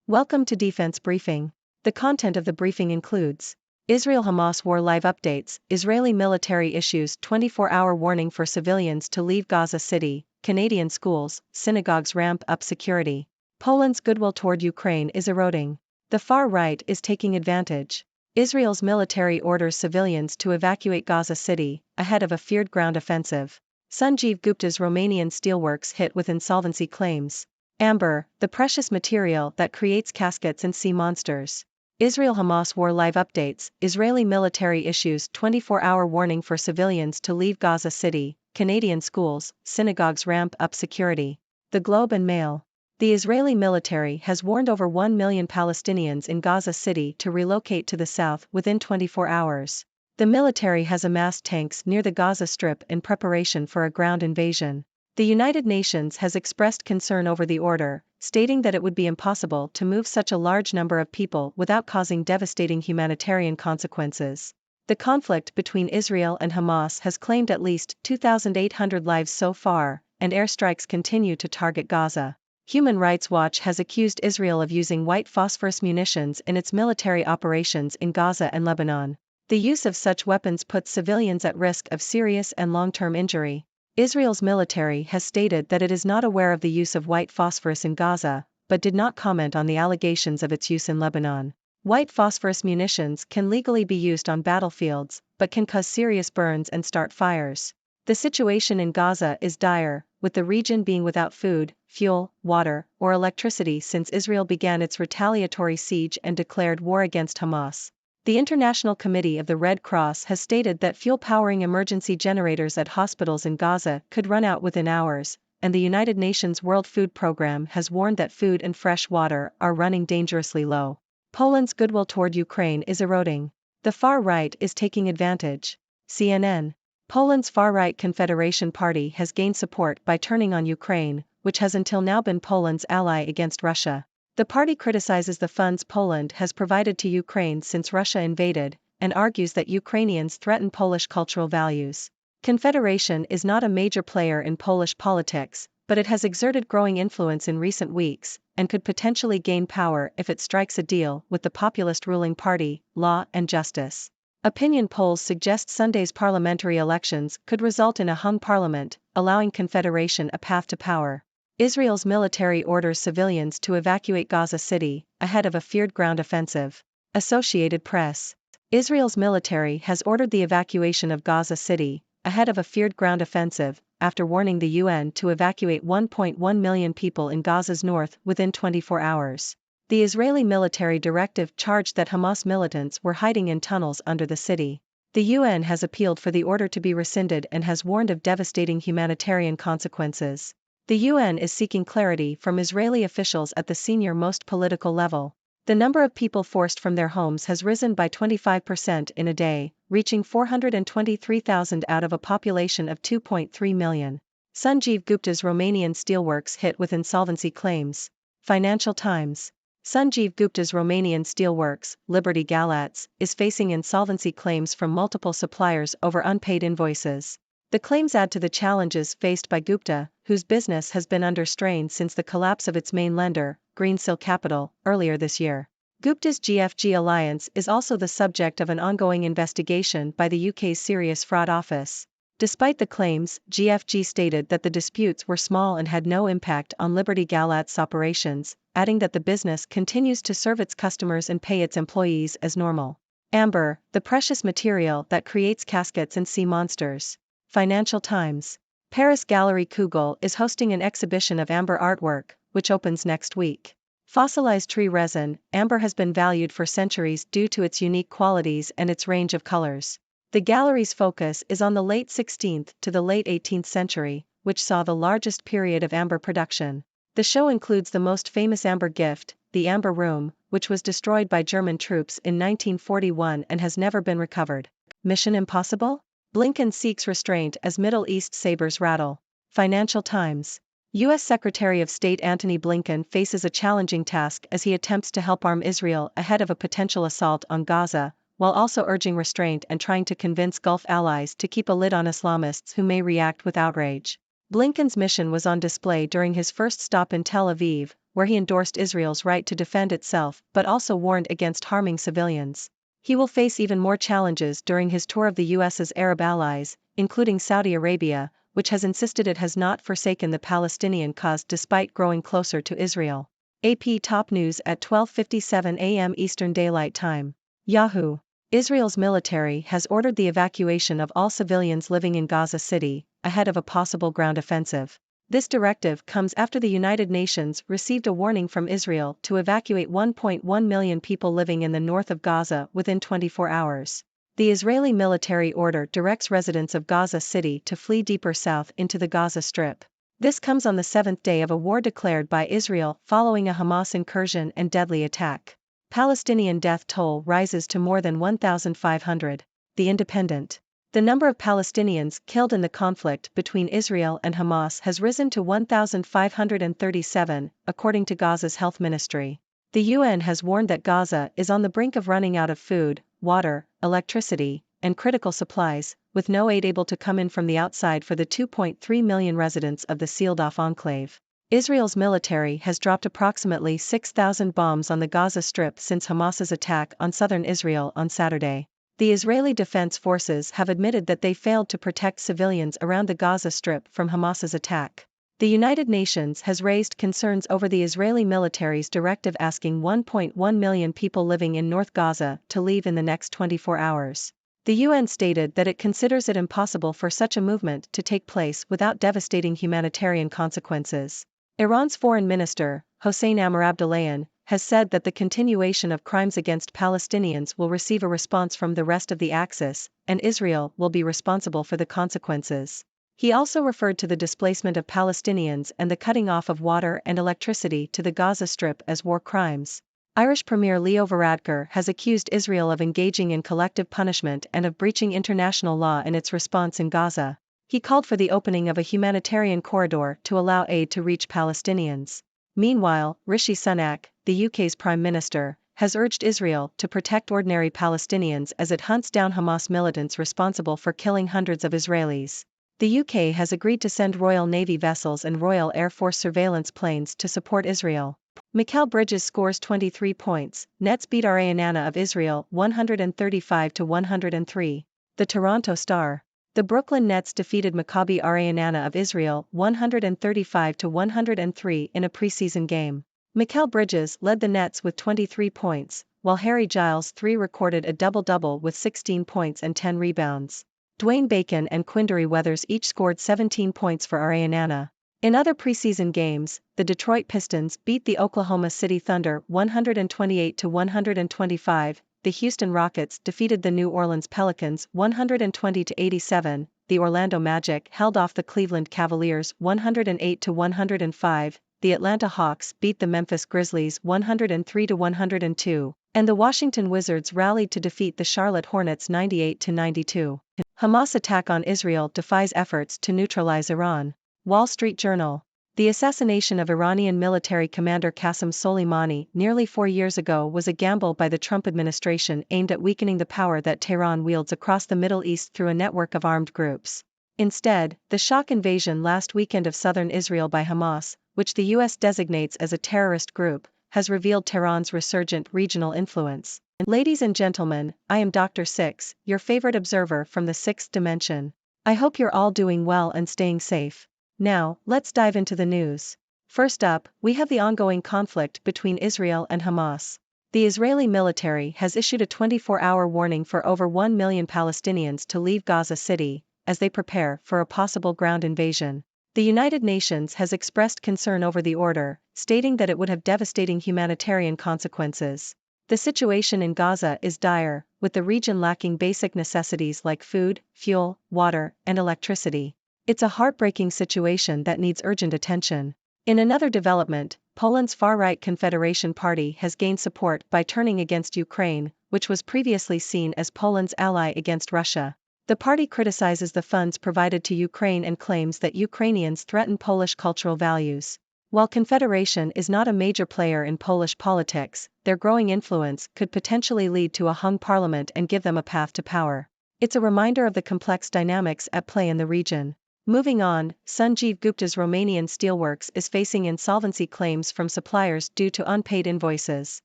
Welcome to Defense Briefing. The content of the briefing includes Israel-Hamas war live updates, Israeli military issues 24-hour warning for civilians to leave Gaza City, Canadian schools, synagogues ramp up security. Poland's goodwill toward Ukraine is eroding. The far right is taking advantage. Israel's military orders civilians to evacuate Gaza City, ahead of a feared ground offensive. Sanjeev Gupta's Romanian steelworks hit with insolvency claims. Amber, the precious material that creates caskets and sea monsters. Israel-Hamas war live updates, Israeli military issues 24-hour warning for civilians to leave Gaza City, Canadian schools, synagogues ramp up security. The Globe and Mail. The Israeli military has warned over 1 million Palestinians in Gaza City to relocate to the south within 24 hours. The military has amassed tanks near the Gaza Strip in preparation for a ground invasion. The United Nations has expressed concern over the order, stating that it would be impossible to move such a large number of people without causing devastating humanitarian consequences. The conflict between Israel and Hamas has claimed at least 2,800 lives so far, and airstrikes continue to target Gaza. Human Rights Watch has accused Israel of using white phosphorus munitions in its military operations in Gaza and Lebanon. The use of such weapons puts civilians at risk of serious and long-term injury. Israel's military has stated that it is not aware of the use of white phosphorus in Gaza, but did not comment on the allegations of its use in Lebanon. White phosphorus munitions can legally be used on battlefields, but can cause serious burns and start fires. The situation in Gaza is dire, with the region being without food, fuel, water, or electricity since Israel began its retaliatory siege and declared war against Hamas. The International Committee of the Red Cross has stated that fuel-powering emergency generators at hospitals in Gaza could run out within hours, and the United Nations World Food Programme has warned that food and fresh water are running dangerously low. Poland's goodwill toward Ukraine is eroding. The far right is taking advantage. CNN. Poland's far-right Confederation Party has gained support by turning on Ukraine, which has until now been Poland's ally against Russia. The party criticizes the funds Poland has provided to Ukraine since Russia invaded, and argues that Ukrainians threaten Polish cultural values. Confederation is not a major player in Polish politics, but it has exerted growing influence in recent weeks, and could potentially gain power if it strikes a deal with the populist ruling party, Law and Justice. Opinion polls suggest Sunday's parliamentary elections could result in a hung parliament, allowing Confederation a path to power. Israel's military orders civilians to evacuate Gaza City, ahead of a feared ground offensive. Associated Press. Israel's military has ordered the evacuation of Gaza City, ahead of a feared ground offensive, after warning the UN to evacuate 1.1 million people in Gaza's north within 24 hours. The Israeli military directive charged that Hamas militants were hiding in tunnels under the city. The UN has appealed for the order to be rescinded and has warned of devastating humanitarian consequences. The UN is seeking clarity from Israeli officials at the senior-most political level. The number of people forced from their homes has risen by 25% in a day, reaching 423,000 out of a population of 2.3 million. Sanjeev Gupta's Romanian steelworks hit with insolvency claims. Financial Times. Sanjeev Gupta's Romanian steelworks, Liberty Galați, is facing insolvency claims from multiple suppliers over unpaid invoices. The claims add to the challenges faced by Gupta, whose business has been under strain since the collapse of its main lender, Greensill Capital, earlier this year. Gupta's GFG Alliance is also the subject of an ongoing investigation by the UK's Serious Fraud Office. Despite the claims, GFG stated that the disputes were small and had no impact on Liberty Galați's operations, adding that the business continues to serve its customers and pay its employees as normal. Amber, the precious material that creates caskets and sea monsters. Financial Times. Paris Gallery Kugel is hosting an exhibition of amber artwork, which opens next week. Fossilized tree resin, amber has been valued for centuries due to its unique qualities and its range of colors. The gallery's focus is on the late 16th to the late 18th century, which saw the largest period of amber production. The show includes the most famous amber gift, the Amber Room, which was destroyed by German troops in 1941 and has never been recovered. Mission Impossible? Blinken seeks restraint as Middle East sabers rattle. Financial Times. U.S. Secretary of State Antony Blinken faces a challenging task as he attempts to help arm Israel ahead of a potential assault on Gaza, while also urging restraint and trying to convince Gulf allies to keep a lid on Islamists who may react with outrage. Blinken's mission was on display during his first stop in Tel Aviv, where he endorsed Israel's right to defend itself but also warned against harming civilians. He will face even more challenges during his tour of the US's Arab allies, including Saudi Arabia, which has insisted it has not forsaken the Palestinian cause despite growing closer to Israel. AP Top News at 12:57 a.m. Eastern Daylight Time. Yahoo! Israel's military has ordered the evacuation of all civilians living in Gaza City, ahead of a possible ground offensive. This directive comes after the United Nations received a warning from Israel to evacuate 1.1 million people living in the north of Gaza within 24 hours. The Israeli military order directs residents of Gaza City to flee deeper south into the Gaza Strip. This comes on the seventh day of a war declared by Israel following a Hamas incursion and deadly attack. Palestinian death toll rises to more than 1,500. The Independent. The number of Palestinians killed in the conflict between Israel and Hamas has risen to 1,537, according to Gaza's health ministry. The UN has warned that Gaza is on the brink of running out of food, water, electricity, and critical supplies, with no aid able to come in from the outside for the 2.3 million residents of the sealed-off enclave. Israel's military has dropped approximately 6,000 bombs on the Gaza Strip since Hamas's attack on southern Israel on Saturday. The Israeli Defense Forces have admitted that they failed to protect civilians around the Gaza Strip from Hamas's attack. The United Nations has raised concerns over the Israeli military's directive asking 1.1 million people living in North Gaza to leave in the next 24 hours. The UN stated that it considers it impossible for such a movement to take place without devastating humanitarian consequences. Iran's foreign minister, Hossein Amir-Abdollahian, has said that the continuation of crimes against Palestinians will receive a response from the rest of the Axis, and Israel will be responsible for the consequences. He also referred to the displacement of Palestinians and the cutting off of water and electricity to the Gaza Strip as war crimes. Irish Premier Leo Varadkar has accused Israel of engaging in collective punishment and of breaching international law in its response in Gaza. He called for the opening of a humanitarian corridor to allow aid to reach Palestinians. Meanwhile, Rishi Sunak, the UK's Prime Minister, has urged Israel to protect ordinary Palestinians as it hunts down Hamas militants responsible for killing hundreds of Israelis. The UK has agreed to send Royal Navy vessels and Royal Air Force surveillance planes to support Israel. Mikal Bridges scores 23 points, Nets beat Arianana of Israel 135-103. The Toronto Star. The Brooklyn Nets defeated Maccabi Arianana of Israel 135-103 in a preseason game. Mikal Bridges led the Nets with 23 points, while Harry Giles III recorded a double-double with 16 points and 10 rebounds. Dwayne Bacon and Quinndary Weathers each scored 17 points for Arianana. In other preseason games, the Detroit Pistons beat the Oklahoma City Thunder 128-125, the Houston Rockets defeated the New Orleans Pelicans 120-87, the Orlando Magic held off the Cleveland Cavaliers 108-105, the Atlanta Hawks beat the Memphis Grizzlies 103-102, and the Washington Wizards rallied to defeat the Charlotte Hornets 98-92. Hamas attack on Israel defies efforts to neutralize Iran. Wall Street Journal. The assassination of Iranian military commander Qasem Soleimani nearly 4 years ago was a gamble by the Trump administration aimed at weakening the power that Tehran wields across the Middle East through a network of armed groups. Instead, the shock invasion last weekend of southern Israel by Hamas, which the U.S. designates as a terrorist group, has revealed Tehran's resurgent regional influence. Ladies and gentlemen, I am Dr. Six, your favorite observer from the sixth dimension. I hope you're all doing well and staying safe. Now, let's dive into the news. First up, we have the ongoing conflict between Israel and Hamas. The Israeli military has issued a 24-hour warning for over 1 million Palestinians to leave Gaza City, as they prepare for a possible ground invasion. The United Nations has expressed concern over the order, stating that it would have devastating humanitarian consequences. The situation in Gaza is dire, with the region lacking basic necessities like food, fuel, water, and electricity. It's a heartbreaking situation that needs urgent attention. In another development, Poland's far-right Confederation Party has gained support by turning against Ukraine, which was previously seen as Poland's ally against Russia. The party criticizes the funds provided to Ukraine and claims that Ukrainians threaten Polish cultural values. While Confederation is not a major player in Polish politics, their growing influence could potentially lead to a hung parliament and give them a path to power. It's a reminder of the complex dynamics at play in the region. Moving on, Sanjeev Gupta's Romanian steelworks is facing insolvency claims from suppliers due to unpaid invoices.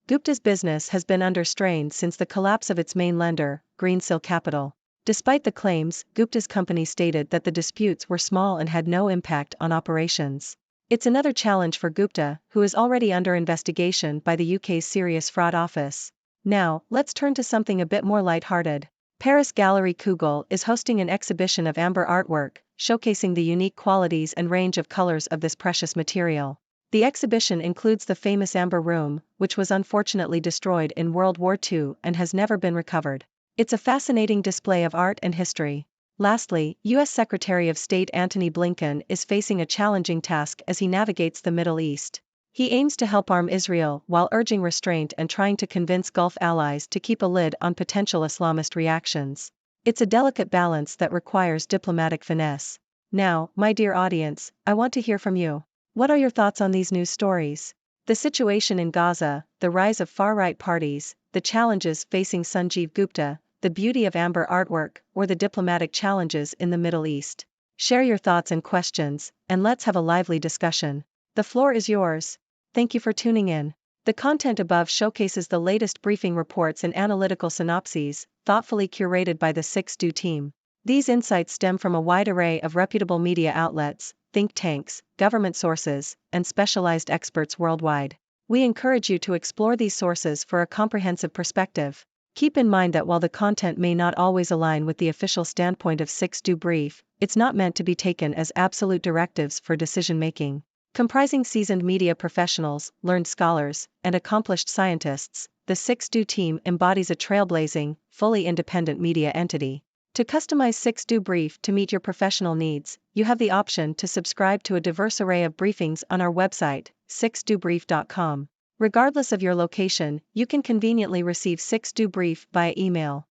Gupta's business has been under strain since the collapse of its main lender, Greensill Capital. Despite the claims, Gupta's company stated that the disputes were small and had no impact on operations. It's another challenge for Gupta, who is already under investigation by the UK's Serious Fraud Office. Now, let's turn to something a bit more light-hearted. Paris Gallery Kugel is hosting an exhibition of amber artwork, showcasing the unique qualities and range of colors of this precious material. The exhibition includes the famous Amber Room, which was unfortunately destroyed in World War II and has never been recovered. It's a fascinating display of art and history. Lastly, U.S. Secretary of State Antony Blinken is facing a challenging task as he navigates the Middle East. He aims to help arm Israel while urging restraint and trying to convince Gulf allies to keep a lid on potential Islamist reactions. It's a delicate balance that requires diplomatic finesse. Now, my dear audience, I want to hear from you. What are your thoughts on these news stories? The situation in Gaza, the rise of far-right parties, the challenges facing Sanjeev Gupta, the beauty of amber artwork, or the diplomatic challenges in the Middle East? Share your thoughts and questions, and let's have a lively discussion. The floor is yours. Thank you for tuning in. The content above showcases the latest briefing reports and analytical synopses, thoughtfully curated by the 6Do team. These insights stem from a wide array of reputable media outlets, think tanks, government sources, and specialized experts worldwide. We encourage you to explore these sources for a comprehensive perspective. Keep in mind that while the content may not always align with the official standpoint of 6Do Brief, it's not meant to be taken as absolute directives for decision-making. Comprising seasoned media professionals, learned scholars, and accomplished scientists, the 6Do team embodies a trailblazing, fully independent media entity. To customize 6Do Brief to meet your professional needs, you have the option to subscribe to a diverse array of briefings on our website, 6dobrief.com. Regardless of your location, you can conveniently receive 6Do Brief via email.